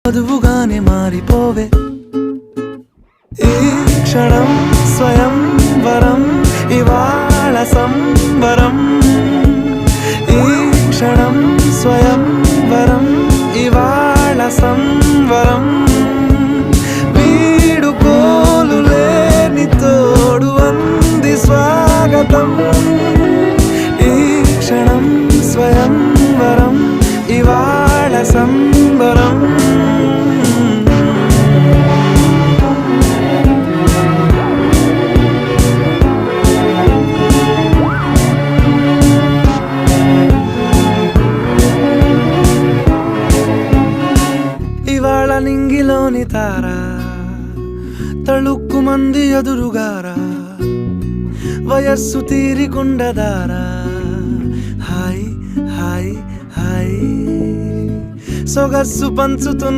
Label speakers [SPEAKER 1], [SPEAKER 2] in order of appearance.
[SPEAKER 1] వధువుగానే మారిపోవే ఈ క్షణం స్వయం వరం ఇవాళ సంబరం ఈ క్షణం స్వయం వరం ఇవాళ సంవరం వీడుకోలు లేని తోడు అంది స్వాగతం ఈ క్షణం స్వయం వరం ఇవాళ సంబరం ఇవాళ నింగిలోని తారా తళుక్కు మంది ఎదురుగారా వయస్సు తీరికుండదారా హాయ్ హాయ్ హాయ్ సొగస్సు పంచుతున్న